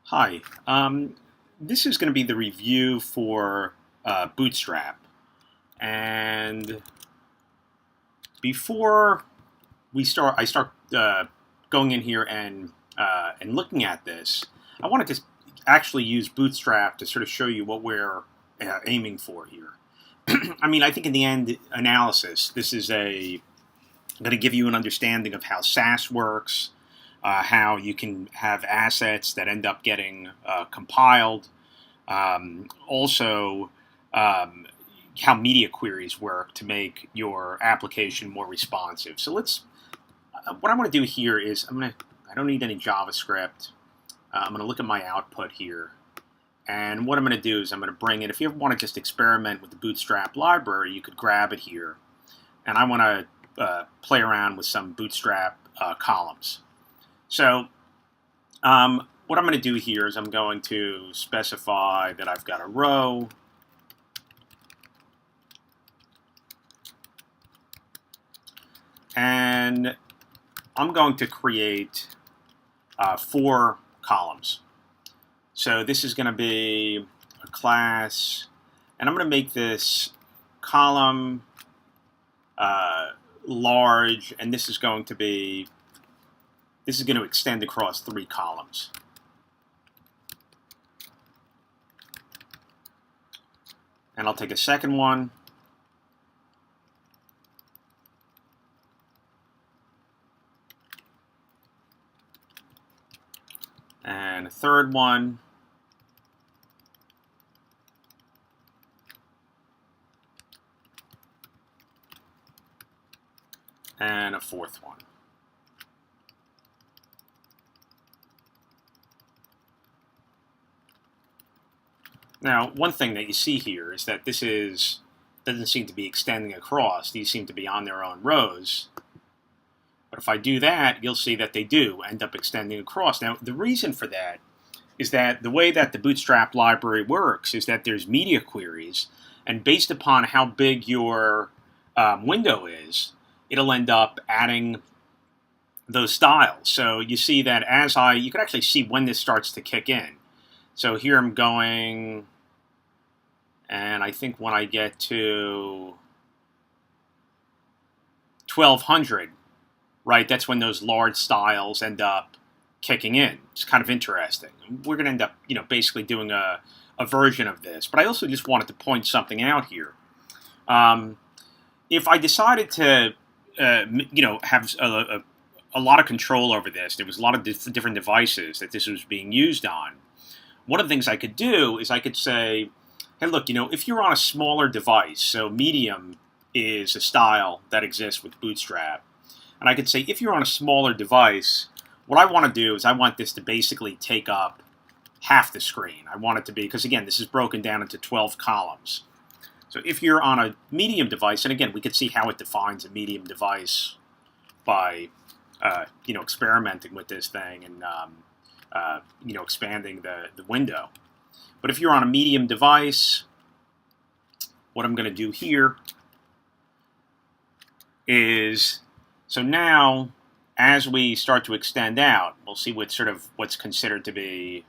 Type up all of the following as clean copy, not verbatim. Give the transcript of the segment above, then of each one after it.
Hi. This is going to be the review for Bootstrap. And before I start going in here and looking at this. I wanted to actually use Bootstrap to sort of show you what we're aiming for here. I mean, I think in the end analysis, this is going to give you an understanding of how SAS works, how you can have assets that end up getting compiled, also how media queries work to make your application more responsive. So what I'm going to do here is I don't need any JavaScript. I'm going to look at my output here. And what I'm going to do is I'm going to bring in, if you ever want to just experiment with the Bootstrap library, you could grab it here. And I want to play around with some Bootstrap columns. So what I'm going to do here is I'm going to specify that I've got a row. And I'm going to create 4 columns. So this is going to be a class, and I'm going to make this column large, and this is going to extend across 3 columns. And I'll take a second one. And a third one. And a fourth one. Now, one thing that you see here is that this doesn't seem to be extending across. These seem to be on their own rows. But if I do that, you'll see that they do end up extending across. Now, the reason for that is that the way that the Bootstrap library works is that there's media queries, and based upon how big your window is, it'll end up adding those styles. So you see that you can actually see when this starts to kick in. So here I'm going, and I think when I get to 1200, right, that's when those large styles end up kicking in. It's kind of interesting. We're going to end up, basically doing a version of this. But I also just wanted to point something out here. If I decided to, have a lot of control over this, there was a lot of different devices that this was being used on. One of the things I could do is I could say, hey, look, if you're on a smaller device, so medium is a style that exists with Bootstrap, and I could say, if you're on a smaller device, what I want to do is I want this to basically take up half the screen. I want it to be, because again, this is broken down into 12 columns. So if you're on a medium device, and again, we could see how it defines a medium device by, experimenting with this thing and, expanding the window. But if you're on a medium device, what I'm going to do here is, so now, as we start to extend out, we'll see what's considered to be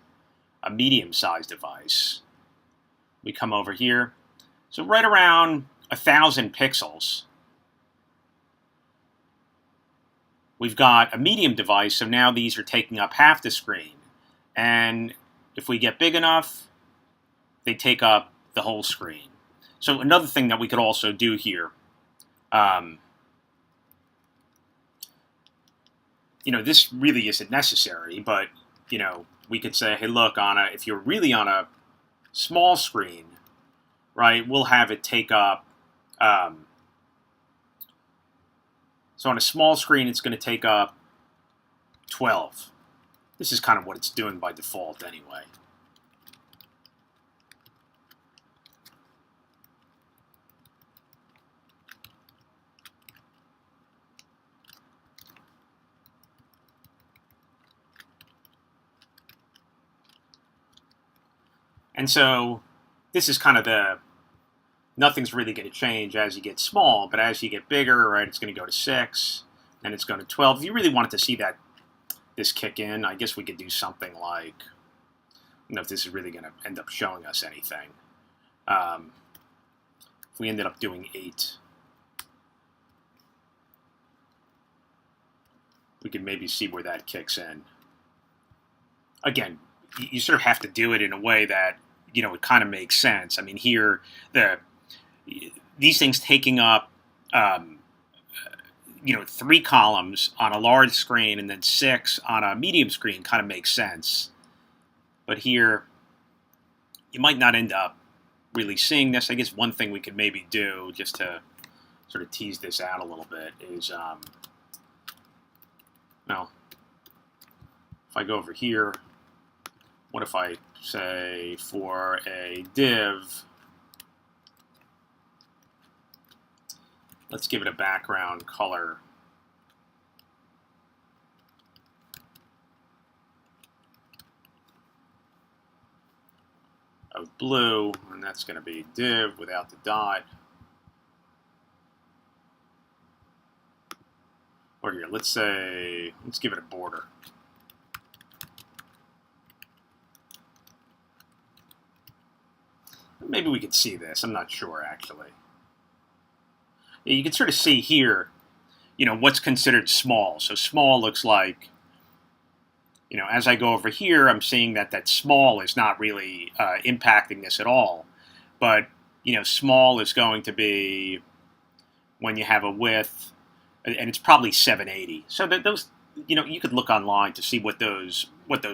a medium-sized device. We come over here. So right around 1,000 pixels, we've got a medium device, so now these are taking up half the screen. And if we get big enough, they take up the whole screen. So another thing that we could also do here, this really isn't necessary, but, we could say, hey, look, if you're really on a small screen, right, we'll have it take up, so on a small screen, it's going to take up 12. This is kind of what it's doing by default anyway. And so this is kind of nothing's really going to change as you get small, but as you get bigger, right, it's going to go to 6, then it's going to 12. If you really wanted to see this kick in, I guess we could do something like know if this is really going to end up showing us anything. If we ended up doing 8, we could maybe see where that kicks in. Again, you sort of have to do it in a way that, it kind of makes sense. I mean, here, these things taking up, 3 columns on a large screen and then 6 on a medium screen kind of makes sense. But here, you might not end up really seeing this. I guess one thing we could maybe do, just to sort of tease this out a little bit, is, if I go over here, what if I say for a div, let's give it a background color of blue, and that's going to be div without the dot. Or here, let's give it a border. Maybe we could see this. I'm not sure, actually. You can sort of see here, what's considered small. So small looks like, as I go over here, I'm seeing that small is not really impacting this at all. But, small is going to be when you have a width, and it's probably 780. So that those, you could look online to see what those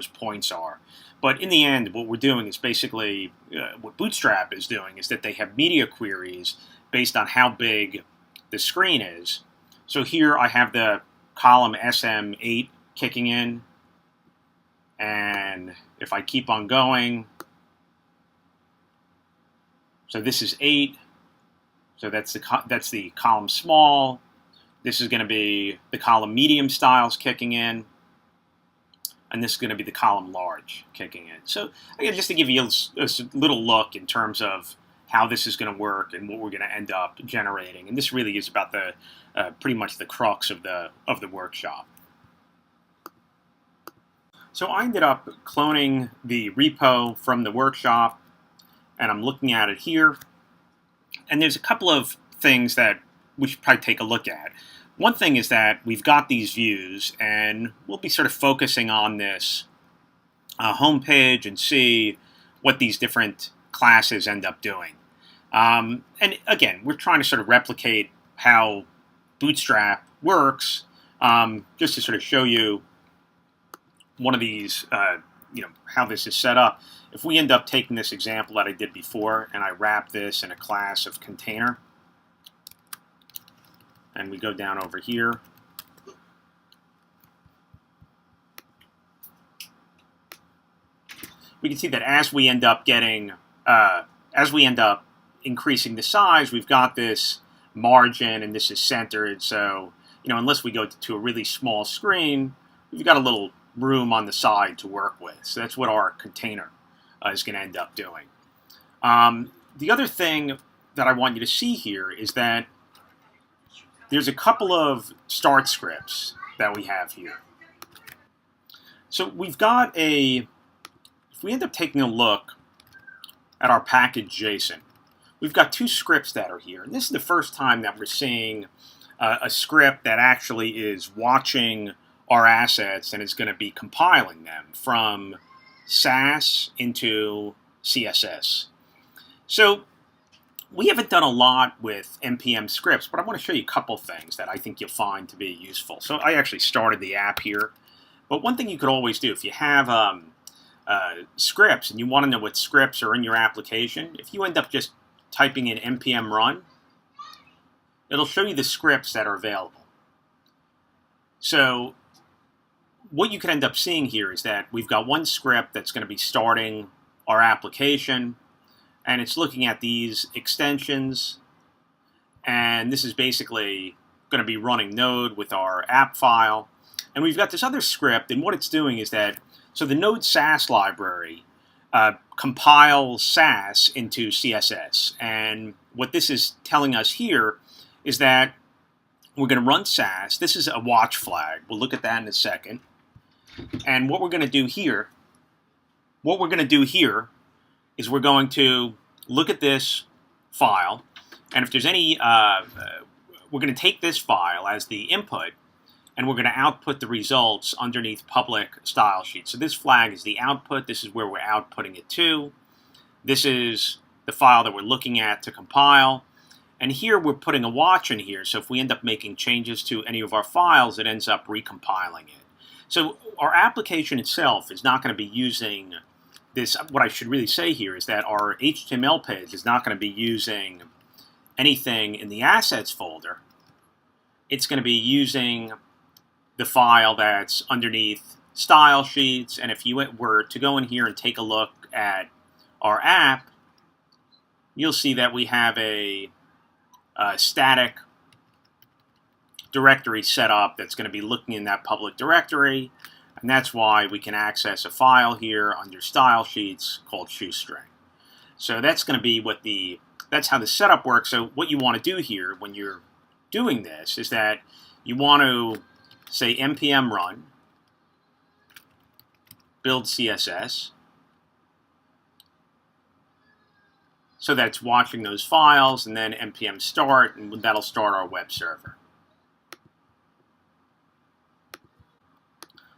points are. But in the end, what we're doing is basically, what Bootstrap is doing is that they have media queries based on how big the screen is. So here I have the column SM8 kicking in, and if I keep on going, so this is 8, so that's the column small. This is going to be the column medium styles kicking in, and this is going to be the column large kicking in. So again, just to give you a little look in terms of how this is going to work and what we're going to end up generating. And this really is about the pretty much the crux of the workshop. So I ended up cloning the repo from the workshop, and I'm looking at it here. And there's a couple of things that we should probably take a look at. One thing is that we've got these views, and we'll be sort of focusing on this homepage and see what these different classes end up doing. And again, we're trying to sort of replicate how Bootstrap works, just to sort of show you one of these, how this is set up. If we end up taking this example that I did before, and I wrap this in a class of container, and we go down over here, we can see that as we end up increasing the size, we've got this margin, and this is centered. So, unless we go to a really small screen, we've got a little room on the side to work with. So that's what our container is going to end up doing. The other thing that I want you to see here is that there's a couple of start scripts that we have here. So we've got if we end up taking a look at our package JSON, we've got 2 scripts that are here. And this is the first time that we're seeing a script that actually is watching our assets and is going to be compiling them from SAS into CSS. So we haven't done a lot with NPM scripts, but I want to show you a couple things that I think you'll find to be useful. So I actually started the app here. But one thing you could always do, if you have scripts and you want to know what scripts are in your application, if you end up just typing in npm run, it'll show you the scripts that are available. So what you could end up seeing here is that we've got one script that's going to be starting our application, and it's looking at these extensions, and this is basically going to be running Node with our app file. And we've got this other script, and what it's doing is that, so the Node SAS library compiles SAS into CSS, and what this is telling us here is that we're going to run SAS. This is a watch flag. We'll look at that in a second. And what we're going to do here what we're going to do here is we're going to look at this file, and if there's any, we're going to take this file as the input, and we're going to output the results underneath public style sheet. So this flag is the output. This is where we're outputting it to. This is the file that we're looking at to compile. And here we're putting a watch in here, so if we end up making changes to any of our files, it ends up recompiling it. So our application itself is not going to be using this. What I should really say here is that our HTML page is not going to be using anything in the assets folder. It's going to be using the file that's underneath style sheets, and if you were to go in here and take a look at our app, you'll see that we have a static directory set up that's going to be looking in that public directory, and that's why we can access a file here under style sheets called Shoestring. So that's going to be that's how the setup works. So what you want to do here when you're doing this is that you want to say npm run build CSS, so that it's watching those files, and then npm start, and that'll start our web server.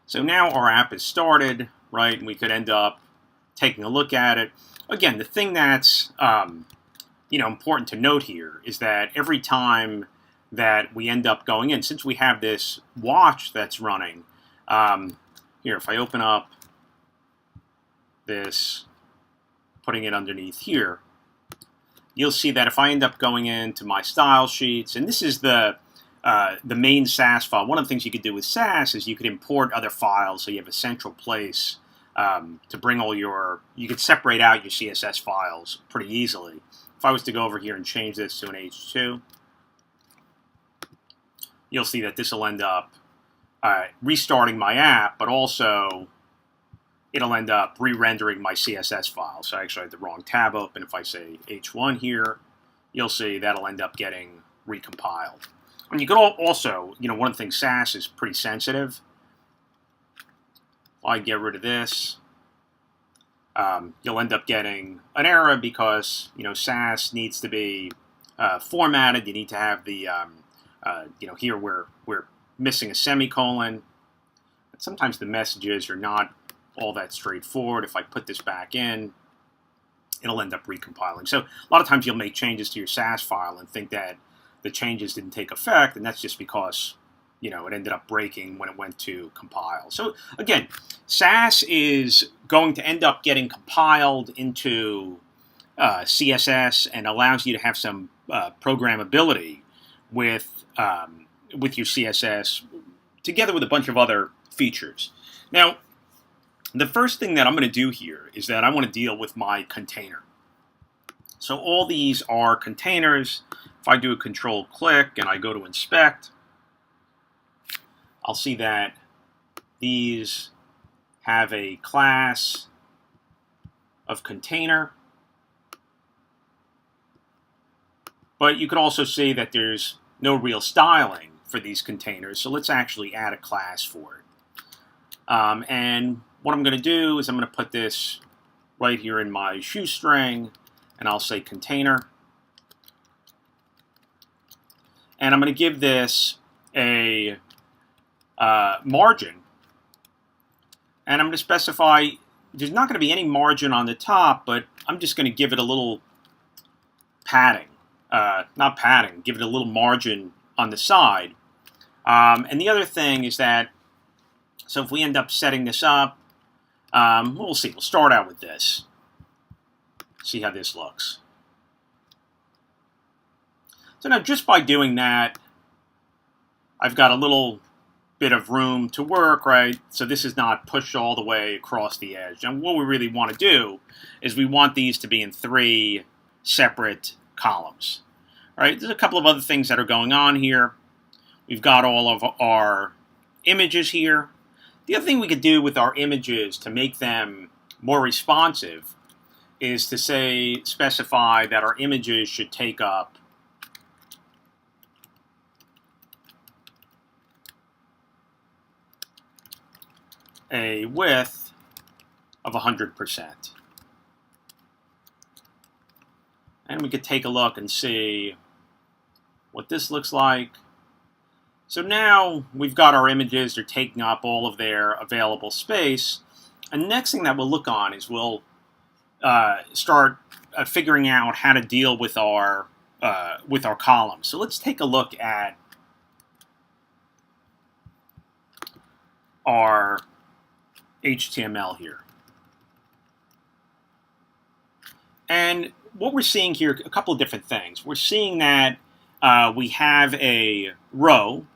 So now our app is started, right? And we could end up taking a look at it. Again, the thing that's important to note here is that every time that we end up going in, since we have this watch that's running, here, if I open up this, putting it underneath here, you'll see that if I end up going into my style sheets, and this is the main Sass file. One of the things you could do with Sass is you could import other files, so you have a central place to bring all you could separate out your CSS files pretty easily. If I was to go over here and change this to an H2, you'll see that this will end up restarting my app, but also it'll end up re-rendering my CSS file. So actually I had the wrong tab open. If I say H1 here, you'll see that'll end up getting recompiled. And you could also, one of the things, Sass is pretty sensitive. If I get rid of this, you'll end up getting an error because, Sass needs to be formatted. You need to have the, here we're missing a semicolon. But sometimes the messages are not all that straightforward. If I put this back in, it'll end up recompiling. So a lot of times you'll make changes to your Sass file and think that the changes didn't take effect, and that's just because it ended up breaking when it went to compile. So again, Sass is going to end up getting compiled into CSS and allows you to have some programmability with your CSS together with a bunch of other features. Now, the first thing that I'm going to do here is that I want to deal with my container. So all these are containers. If I do a control click and I go to inspect, I'll see that these have a class of container. But you can also see that there's no real styling for these containers. So let's actually add a class for it. And what I'm going to do is I'm going to put this right here in my shoestring, and I'll say container. And I'm going to give this a margin. And I'm going to specify, there's not going to be any margin on the top, but I'm just going to give it a little padding. Not padding, give it a little margin on the side. And the other thing is that, so if we end up setting this up, we'll see. We'll start out with this. See how this looks. So now just by doing that, I've got a little bit of room to work, right? So this is not pushed all the way across the edge. And what we really want to do is we want these to be in 3 separate columns. All right, there's a couple of other things that are going on here. We've got all of our images here. The other thing we could do with our images to make them more responsive is to specify that our images should take up a width of 100%. And we could take a look and see what this looks like. So now we've got our images, they're taking up all of their available space. And the next thing that we'll look on is we'll start figuring out how to deal with our columns. So let's take a look at our HTML here. And what we're seeing here, a couple of different things. We're seeing that we have a row,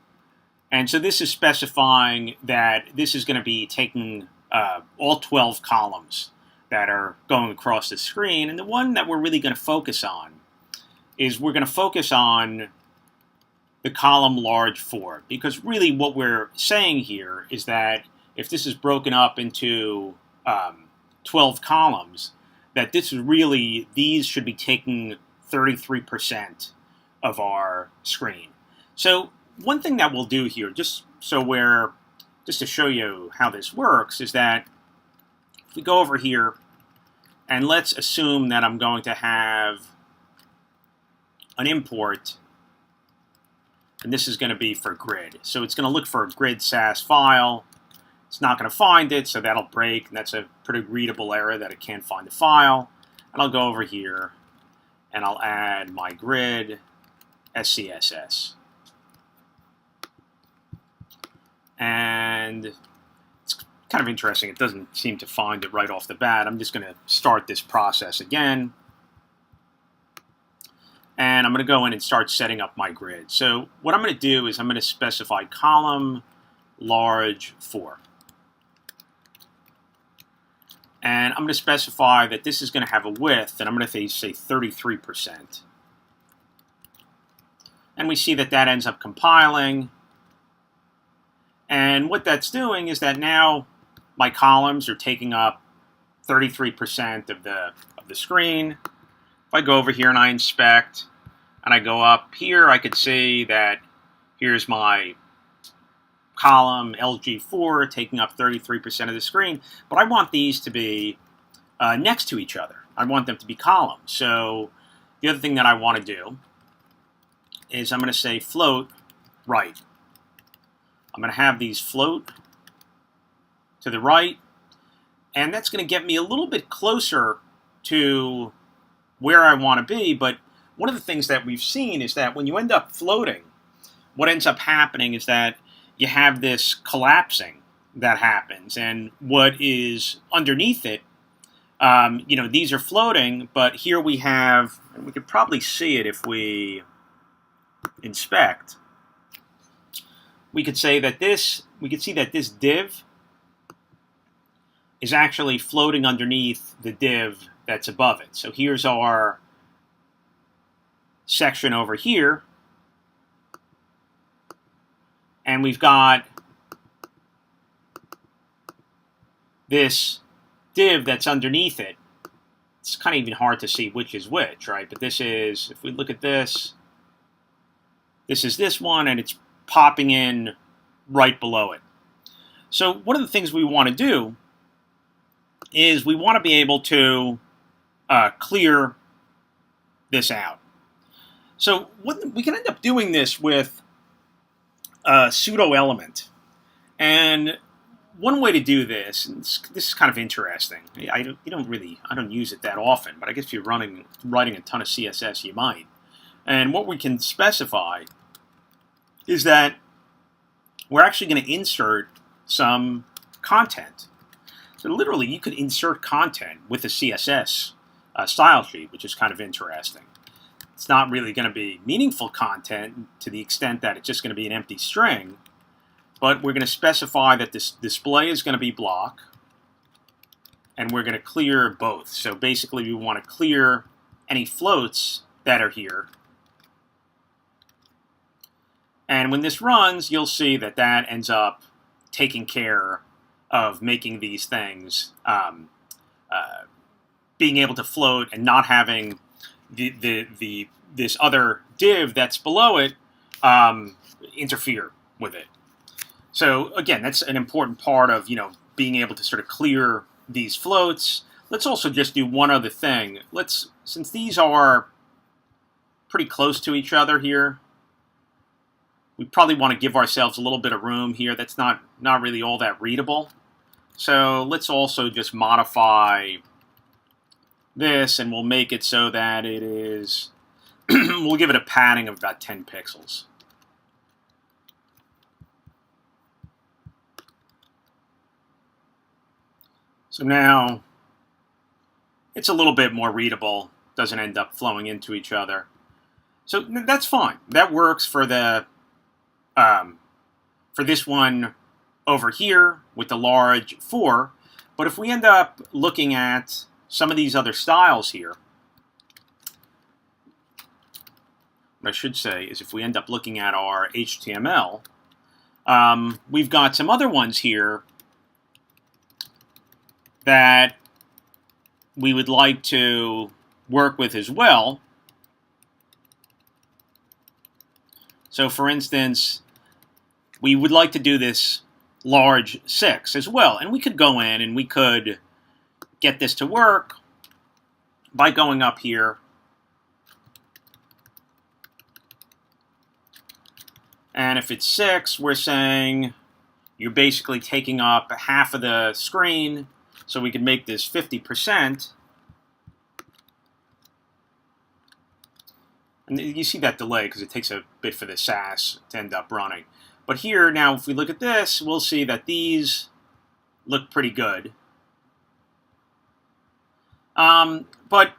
and so this is specifying that this is going to be taking all 12 columns that are going across the screen. And the one that we're really going to focus on is we're going to focus on the column large 4, because really what we're saying here is that if this is broken up into 12 columns, that this is really, these should be taking 33% of our screen. So one thing that we'll do here, just to show you how this works, is that if we go over here and let's assume that I'm going to have an import, and this is going to be for grid. So it's going to look for a grid SAS file. It's not going to find it, so that'll break, and that's a pretty readable error that it can't find the file. And I'll go over here and I'll add my grid SCSS. And it's kind of interesting. It doesn't seem to find it right off the bat. I'm just going to start this process again. And I'm going to go in and start setting up my grid. So what I'm going to do is I'm going to specify column large 4. And I'm going to specify that this is going to have a width, and I'm going to say 33%. And we see that that ends up compiling. And what that's doing is that now my columns are taking up 33% of the screen. If I go over here and I inspect, and I go up here, I could see that here's my column LG4 taking up 33% of the screen, but I want these to be next to each other. I want them to be columns. So the other thing that I want to do is I'm going to say float right. I'm going to have these float to the right, and that's going to get me a little bit closer to where I want to be. But one of the things that we've seen is that when you end up floating, what ends up happening is that you have this collapsing that happens, and what is underneath it, these are floating, but here we have, and we could probably see it if we inspect, we could say that we could see that this div is actually floating underneath the div that's above it. So here's our section over here, and we've got this div that's underneath it. It's kind of even hard to see which is which, right? But this is, if we look at this is this one, and it's popping in right below it. So one of the things we want to do is we want to be able to clear this out. So we can end up doing this with a pseudo element. And one way to do this, and this is kind of interesting. I don't use it that often, but I guess if you're writing a ton of CSS, you might. And what we can specify is that we're actually going to insert some content. So literally, you could insert content with a CSS style sheet, which is kind of interesting. It's not really going to be meaningful content to the extent that it's just going to be an empty string, but we're going to specify that this display is going to be block, and we're going to clear both. So basically, we want to clear any floats that are here. And when this runs, you'll see that that ends up taking care of making these things being able to float and not having this other div that's below it interfere with it. So again, that's an important part of being able to sort of clear these floats. Let's also just do one other thing. Since these are pretty close to each other here, we probably want to give ourselves a little bit of room here. That's not really all that readable. So let's also just modify this, and we'll make it so that it is, we'll give it a padding of about 10 pixels. So now it's a little bit more readable, doesn't end up flowing into each other. So that's fine. That works for the for this one over here with the large 4. But if we end up looking at some of these other styles here, what I should say is if we end up looking at our HTML, we've got some other ones here that we would like to work with as well. So for instance, we would like to do this large 6 as well. And we could go in and we could get this to work by going up here and if it's 6, we're saying you're basically taking up half of the screen. So we can make this 50%. And you see that delay because it takes a bit for the SAS to end up running. But here, now, if we look at this, we'll see that these look pretty good. But,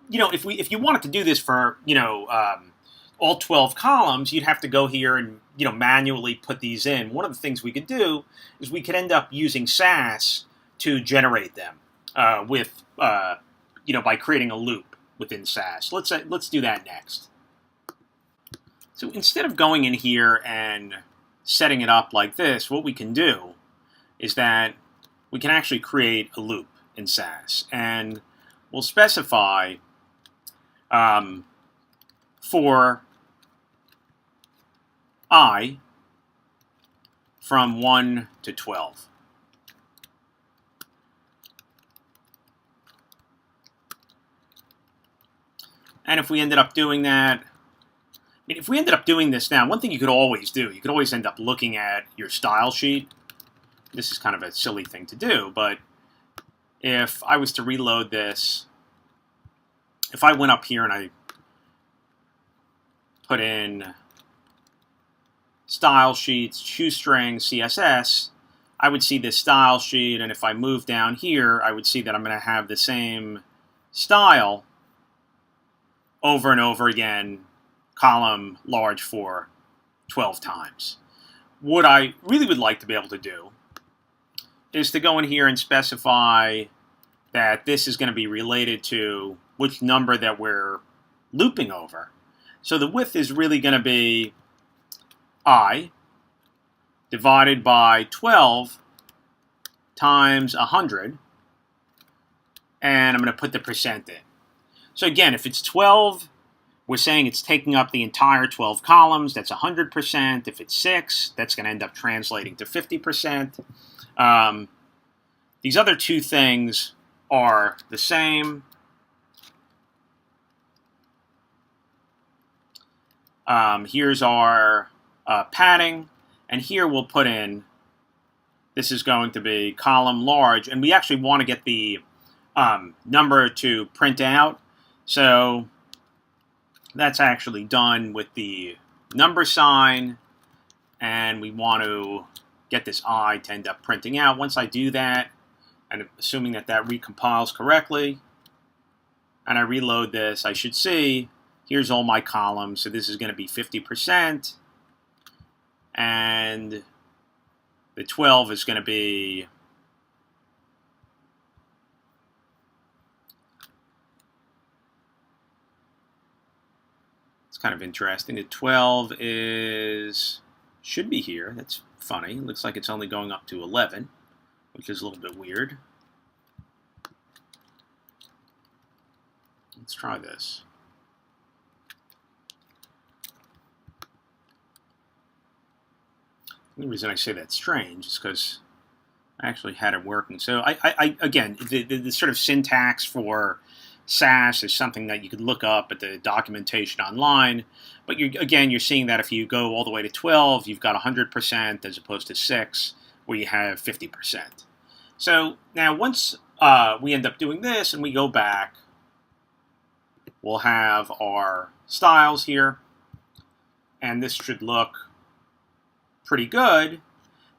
you know, if you wanted to do this for, you know, all 12 columns, you'd have to go here and, you know, manually put these in. One of the things we could do is we could end up using SAS to generate them with, you know, by creating a loop within SAS. Let's do that next. So instead of going in here and setting it up like this, what we can do is that we can actually create a loop in SAS, and we'll specify for I from 1 to 12. And if we ended up doing that, I mean, if we ended up doing this now, one thing you could always do, you could always end up looking at your style sheet. This is kind of a silly thing to do, but if I was to reload this, if I went up here and I put in style sheets, Shoestring, CSS, I would see this style sheet, and if I move down here, I would see that I'm going to have the same style over and over again, column large for 12 times. What I really would like to be able to do is to go in here and specify that this is going to be related to which number that we're looping over. So the width is really going to be I divided by 12 times 100, and I'm going to put the percent in. So again, if it's 12, we're saying it's taking up the entire 12 columns. That's 100%. If it's 6, that's going to end up translating to 50%. These other two things are the same. Here's our padding, and here we'll put in, this is going to be column large, and we actually want to get the number to print out. So that's actually done with the number sign, and we want to get this I to end up printing out. Once I do that, and assuming that that recompiles correctly, and I reload this, I should see, here's all my columns. So this is going to be 50%, and the 12 is going to be kind of interesting. The 12 should be here. That's funny. It looks like it's only going up to 11, which is a little bit weird. Let's try this. The reason I say that's strange is because I actually had it working. So again, the sort of syntax for SAS is something that you could look up at the documentation online. But you're seeing that if you go all the way to 12, you've got 100% as opposed to 6, where you have 50%. So now once we end up doing this and we go back, we'll have our styles here. And this should look pretty good.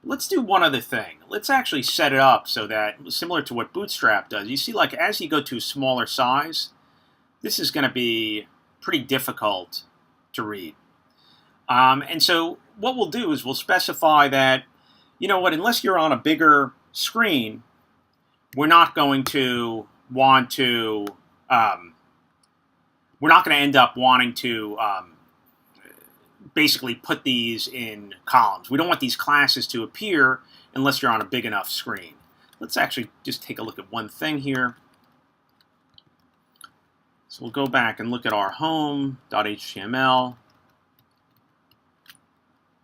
Let's do one other thing. Let's actually set it up so that, similar to what Bootstrap does, you see, like, as you go to a smaller size, this is going to be pretty difficult to read. And so what we'll do is we'll specify that, you know what, unless you're on a bigger screen, we're not going to want to, we're not going to end up wanting to basically put these in columns. We don't want these classes to appear unless you're on a big enough screen. Let's actually just take a look at one thing here. So we'll go back and look at our home.html.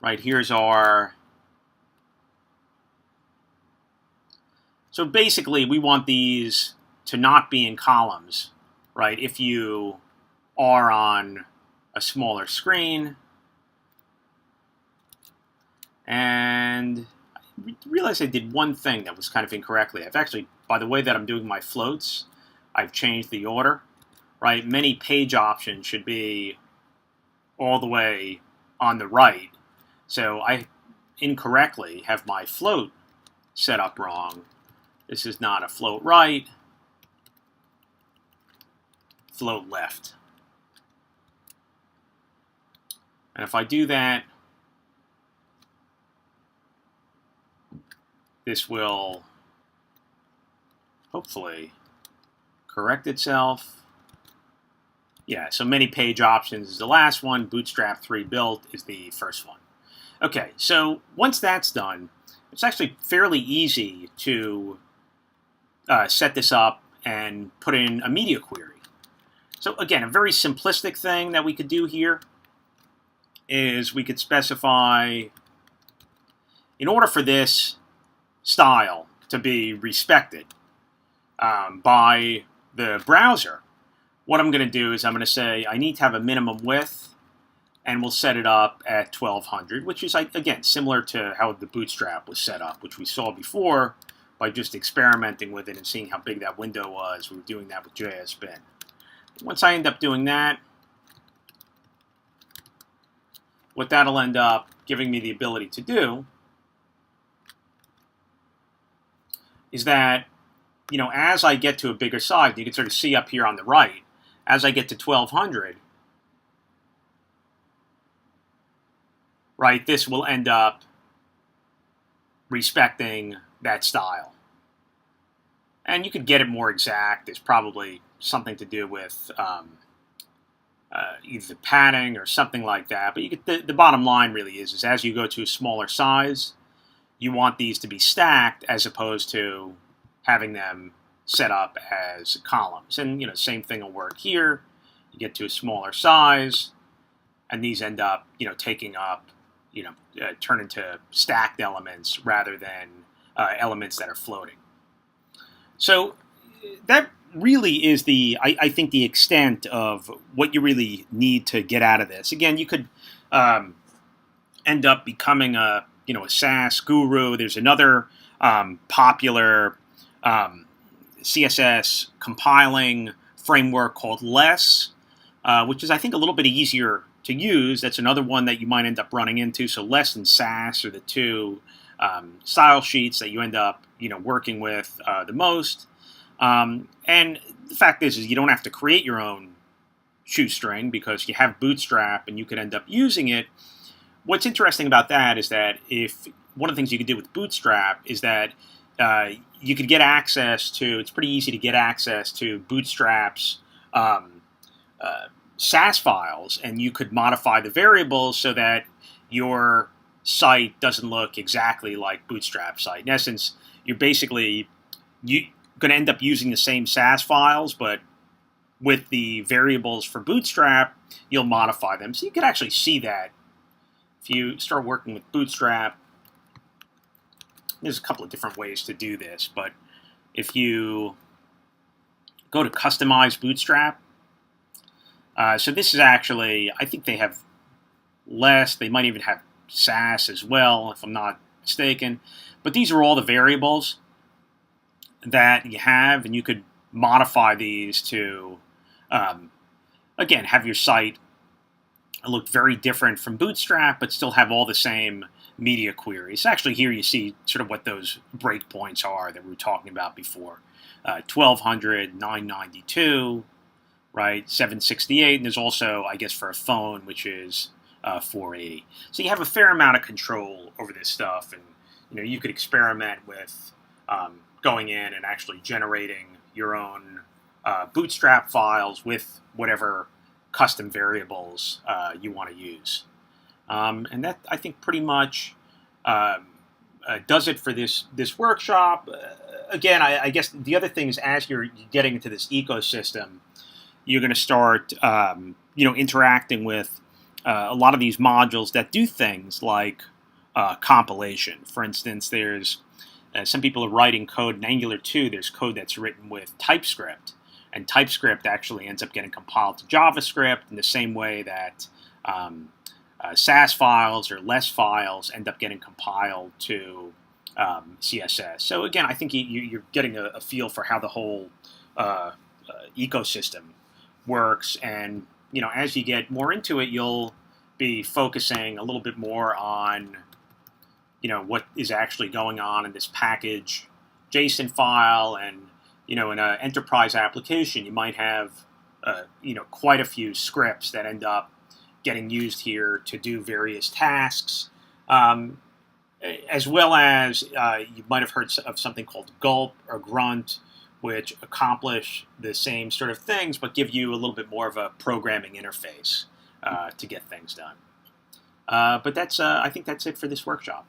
Right, here's our... So basically, we want these to not be in columns, right, if you are on a smaller screen. And I realized I did one thing that was kind of incorrectly. I've actually, by the way that I'm doing my floats, I've changed the order, right? Many page options should be all the way on the right. So I incorrectly have my float set up wrong. This is not a float right, float left. And if I do that, this will hopefully correct itself. Yeah, so many page options is the last one. Bootstrap 3 built is the first one. Okay, so once that's done, it's actually fairly easy to set this up and put in a media query. So again, a very simplistic thing that we could do here is we could specify, in order for this style to be respected by the browser, what I'm going to do is I'm going to say I need to have a minimum width, and we'll set it up at 1200, which is, again, similar to how the Bootstrap was set up, which we saw before by just experimenting with it and seeing how big that window was. We were doing that with JSBin. Once I end up doing that, what that'll end up giving me the ability to do is that, you know, as I get to a bigger size, you can sort of see up here on the right, as I get to 1200, right, this will end up respecting that style. And you could get it more exact. There's probably something to do with either padding or something like that. But you get the bottom line really is as you go to a smaller size, you want these to be stacked as opposed to having them set up as columns. And, you know, same thing will work here. You get to a smaller size, and these end up, you know, taking up, you know, turn into stacked elements rather than elements that are floating. So that really is I think the extent of what you really need to get out of this. Again, you could end up becoming a SAS guru. There's another popular CSS compiling framework called Less, which is, I think, a little bit easier to use. That's another one that you might end up running into. So Less and SAS are the two style sheets that you end up working with the most. And the fact is you don't have to create your own Shoestring because you have Bootstrap and you could end up using it. What's interesting about that is that if one of the things you could do with Bootstrap is that you could get access to, it's pretty easy to get access to Bootstrap's SAS files, and you could modify the variables so that your site doesn't look exactly like Bootstrap's site. In essence, you're basically going to end up using the same SAS files, but with the variables for Bootstrap, you'll modify them. So you can actually see that if you start working with Bootstrap. there's a couple of different ways to do this, but if you go to Customize Bootstrap, so this is actually, I think they have less. They might even have SAS as well, if I'm not mistaken. But these are all the variables that you have, and you could modify these to, again, have your site look very different from Bootstrap, but still have all the same media queries. Actually, here you see sort of what those breakpoints are that we were talking about before. 1200, 992, right, 768, and there's also, I guess, for a phone, which is 480. So you have a fair amount of control over this stuff, and you could experiment with going in and actually generating your own Bootstrap files with whatever custom variables you want to use. And that, I think, pretty much does it for this workshop. Again, I guess the other thing is, as you're getting into this ecosystem, you're going to start interacting with a lot of these modules that do things like compilation. For instance, there's some people are writing code in Angular 2. There's code that's written with TypeScript, and TypeScript actually ends up getting compiled to JavaScript in the same way that SAS files or less files end up getting compiled to CSS. So again, I think you're getting a feel for how the whole ecosystem works, and as you get more into it, you'll be focusing a little bit more on what is actually going on in this package JSON file. And in an enterprise application, you might have quite a few scripts that end up getting used here to do various tasks, as well as you might have heard of something called Gulp or Grunt, which accomplish the same sort of things but give you a little bit more of a programming interface to get things done. But I think that's it for this workshop.